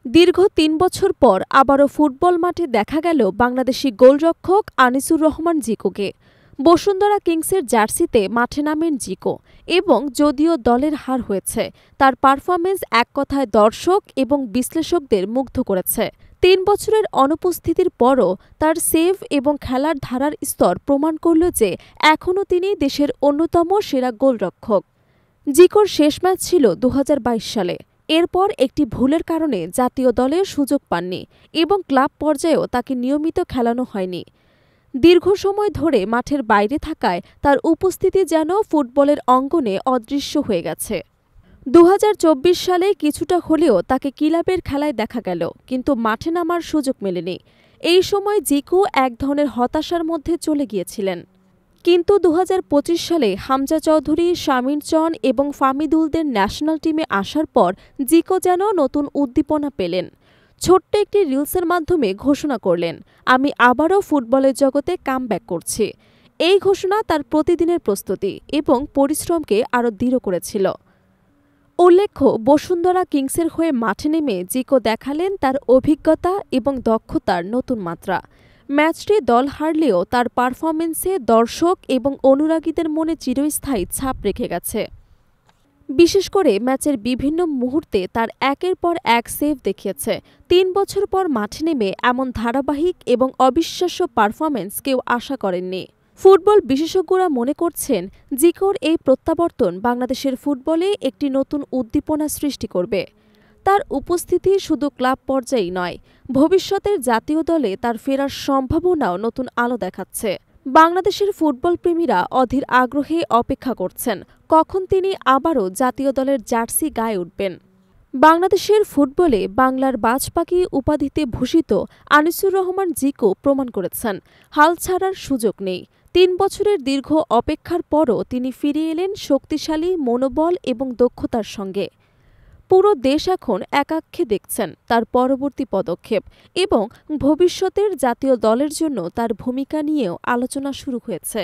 দীর্ঘ ৩ বছর পর আবারও ফুটবল মাঠে দেখা গেল বাংলাদেশি গোলরক্ষক আনিসুর রহমান জিকোকে। বসুন্ধরা কিংসের জার্সিতে মাঠে নামেন জিকো এবং যদিও দলের হার হয়েছে, তার পারফরম্যান্স এক কথায় দর্শক এবং বিশ্লেষকদের মুগ্ধ করেছে। ৩ বছরের অনুপস্থিতির পরও তার সেভ এবং খেলার ধারার স্তর প্রমাণ করল যে এখনও তিনি দেশের অন্যতম সেরা গোলরক্ষক। জিকোর শেষ ম্যাচ ছিল ২০২২ সালে। এরপর একটি ভুলের কারণে জাতীয় দলে সুযোগ পাননি এবং ক্লাব পর্যায়েও তাকে নিয়মিত খেলানো হয়নি। দীর্ঘ সময় ধরে মাঠের বাইরে থাকায় তার উপস্থিতি যেন ফুটবলের অঙ্গনে অদৃশ্য হয়ে গেছে। ২০২৪ সালে কিছুটা হলেও তাকে ক্লাবের খেলায় দেখা গেল, কিন্তু মাঠে নামার সুযোগ মেলেনি। এই সময় জিকো এক ধরনের হতাশার মধ্যে চলে গিয়েছিলেন। কিন্তু ২০২৫ সালে হামজা চৌধুরী, শামির চন এবং ফামিদুলদের ন্যাশনাল টিমে আসার পর জিকো যেন নতুন উদ্দীপনা পেলেন। ছোট্ট একটি রিলসের মাধ্যমে ঘোষণা করলেন, আমি আবারও ফুটবলের জগতে কামব্যাক করছি। এই ঘোষণা তার প্রতিদিনের প্রস্তুতি এবং পরিশ্রমকে আরও দৃঢ় করেছিল। উল্লেখ্য, বসুন্ধরা কিংসের হয়ে মাঠে নেমে জিকো দেখালেন তার অভিজ্ঞতা এবং দক্ষতার নতুন মাত্রা। ম্যাচটি দল হারলেও তার পারফরম্যান্সে দর্শক এবং অনুরাগীদের মনে চিরস্থায়ী ছাপ রেখে গেছে। বিশেষ করে ম্যাচের বিভিন্ন মুহূর্তে তার একের পর এক সেভ দেখিয়েছে। ৩ বছর পর মাঠে নেমে এমন ধারাবাহিক এবং অবিশ্বাস্য পারফরম্যান্স কেউ আশা করেননি। ফুটবল বিশেষজ্ঞরা মনে করছেন, জিকোর এই প্রত্যাবর্তন বাংলাদেশের ফুটবলে একটি নতুন উদ্দীপনা সৃষ্টি করবে। তার উপস্থিতি শুধু ক্লাব পর্যায়েই নয়, ভবিষ্যতের জাতীয় দলে তার ফেরার সম্ভাবনাও নতুন আলো দেখাচ্ছে। বাংলাদেশের ফুটবল প্রেমীরা অধীর আগ্রহে অপেক্ষা করছেন কখন তিনি আবারও জাতীয় দলের জার্সি গায়ে উঠবেন। বাংলাদেশের ফুটবলে বাংলার বাজ পাখি উপাধিতে ভূষিত আনিসুর রহমান জিকো প্রমাণ করেছেন, হাল ছাড়ার সুযোগ নেই। ৩ বছরের দীর্ঘ অপেক্ষার পরও তিনি ফিরে এলেন শক্তিশালী মনোবল এবং দক্ষতার সঙ্গে। পুরো দেশ এখন একাক্ষে দেখছেন তার পরবর্তী পদক্ষেপ এবং ভবিষ্যতের জাতীয় দলের জন্য তার ভূমিকা নিয়েও আলোচনা শুরু হয়েছে।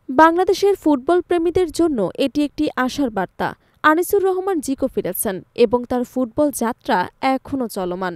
বাংলাদেশের ফুটবল প্রেমীদের জন্য এটি একটি আশার বার্তা। আনিসুর রহমান জিকো ফিরেছেন এবং তার ফুটবল যাত্রা এখনও চলমান।